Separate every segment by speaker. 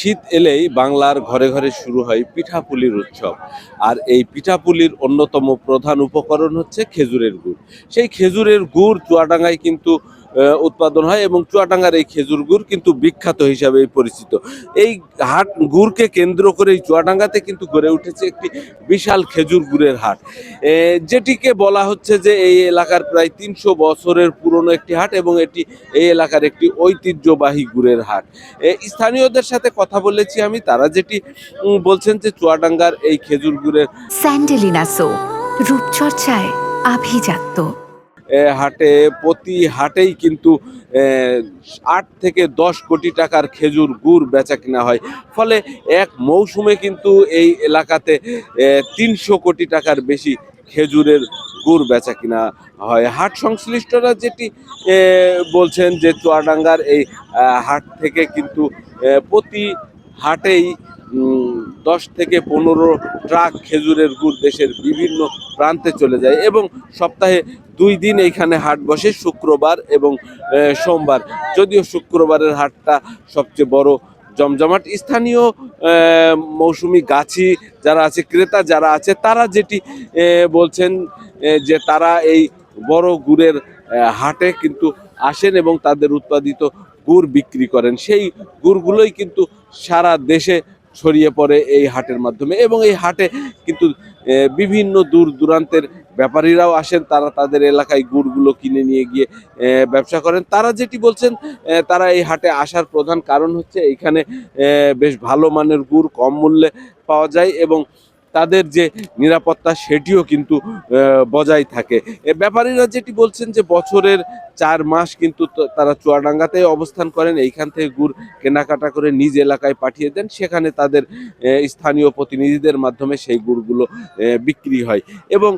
Speaker 1: শীত এলেই বাংলার ঘরে ঘরে শুরু হয় পিঠাপুলির উৎসব। আর এই পিঠাপুলির অন্যতম প্রধান উপকরণ হচ্ছে খেজুরের গুড়। সেই খেজুরের গুড় চুয়াডাঙ্গায় কিন্তু উৎপাদন হয় এবং চুয়াডাঙ্গার এই খেজুর গুড় কিন্তু বিখ্যাত হিসাবে পরিচিত। এই হাট গুড়কে কেন্দ্র করেই চুয়াডাঙ্গাতে কিন্তু গড়ে উঠেছে একটি বিশাল খেজুর গুড়ের হাট, যেটিকে বলা হচ্ছে যে এই এলাকার প্রায় ৩০০ বছরের পুরনো একটি হাট এবং এটি এই এলাকার একটি ঐতিহ্যবাহী গুড়ের হাট। স্থানীয়দের সাথে কথা বলেছি আমি, তারা যেটি বলছেন যে চুয়াডাঙ্গার এই খেজুর গুড়ের
Speaker 2: স্যান্ডেলিনা সো রূপচর্চায় আভিজাত্য।
Speaker 1: হাটে প্রতি হাটেই কিন্তু ৮ থেকে ১০ কোটি টাকার খেজুর গুড় বেচা কিনা হয়। ফলে এক মৌসুমে কিন্তু এই এলাকাতে ৩০০ কোটি টাকার বেশি খেজুরের গুড় বেচা কিনা হয়। হাট সংশ্লিষ্টরা যেটি বলছেন যে চুয়াডাঙ্গার এই হাট থেকে কিন্তু প্রতি হাটেই ১০ থেকে ১৫ ট্রাক খেজুরের গুড় দেশের বিভিন্ন প্রান্তে চলে যায় এবং সপ্তাহে ২ দিন এইখানে হাট বসে, শুক্রবার এবং সোমবার। যদিও শুক্রবারের হাটটা সবচেয়ে বড় জমজমাট। স্থানীয় মৌসুমি গাছি যারা আছে, ক্রেতা যারা আছে, তারা যেটি বলছেন যে তারা এই বড় গুড়ের হাটে কিন্তু আসেন এবং তাদের উৎপাদিত গুড় বিক্রি করেন। সেই গুড়গুলোই কিন্তু সারা দেশে ছড়িয়ে পড়ে এই হাটের মাধ্যমে এবং এই হাটে কিন্তু বিভিন্ন দূর দূরান্তের ব্যাপারীরাও আসেন, তারা তাদের এলাকায় গুড়গুলো কিনে নিয়ে গিয়ে ব্যবসা করেন। তারা যেটি বলছেন, তারা এই হাটে আসার প্রধান কারণ হচ্ছে এইখানে বেশ ভালো মানের গুড় কম মূল্যে পাওয়া যায় এবং তাদের যে নিরাপত্তা সেটিও কিন্তু বজায় থাকে। ব্যাপারীরা যেটি বলছেন যে বছরের ৪ মাস কিন্তু তারা চুয়াডাঙ্গাতে অবস্থান করেন, এইখান থেকে গুড় কেনাকাটা করে নিজ এলাকায় পাঠিয়ে দেন, সেখানে তাদের স্থানীয় প্রতিনিধিদের মাধ্যমে সেই গুড়গুলো বিক্রি হয় এবং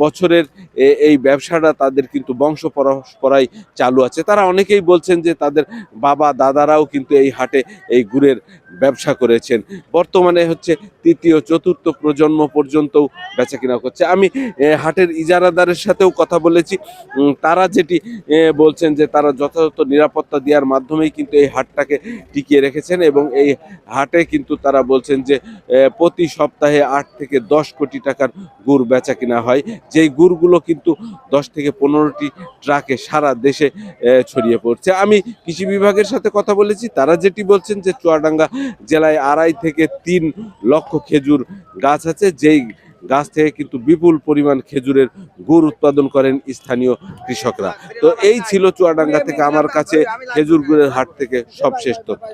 Speaker 1: বছরের এই ব্যবসাটা তাদের কিন্তু বংশ পরম্পরায় চালু আছে। তারা অনেকেই বলছেন যে তাদের বাবা দাদারাও কিন্তু এই হাটে এই গুড়ের ব্যবসা করেছেন। বর্তমানে হচ্ছে তৃতীয় চতুর্থ প্রজন্ম পর্যন্তও বেচা কিনা করছে। আমি হাটের ইজারাদারের সাথেও কথা বলেছি, তারা যেটি বলছেন যে তারা যথাযথ নিরাপত্তা দেওয়ার মাধ্যমেই কিন্তু এই হাটটাকে টিকিয়ে রেখেছেন এবং এই হাটে কিন্তু তারা বলছেন যে প্রতি সপ্তাহে ৮ থেকে ১০ কোটি টাকার গুড় বেচা কিনা হয়, যেই গুড়গুলো কিন্তু ১০ থেকে ১৫টি ট্রাকে সারা দেশে ছড়িয়ে পড়ছে। আমি কৃষি বিভাগের সাথে কথা বলেছি, তারা যেটি বলছেন যে চুয়াডাঙ্গা জেলায় ২.৫ থেকে ৩ লক্ষ খেজুর গাছ আছে, যেই গাছ থেকে কিন্তু বিপুল পরিমাণ খেজুরের গুড় উৎপাদন করেন স্থানীয় কৃষকরা। তো এই ছিল চুয়াডাঙ্গা থেকে আমার কাছে খেজুর গুড়ের হাট থেকে সবশেষ তথ্য।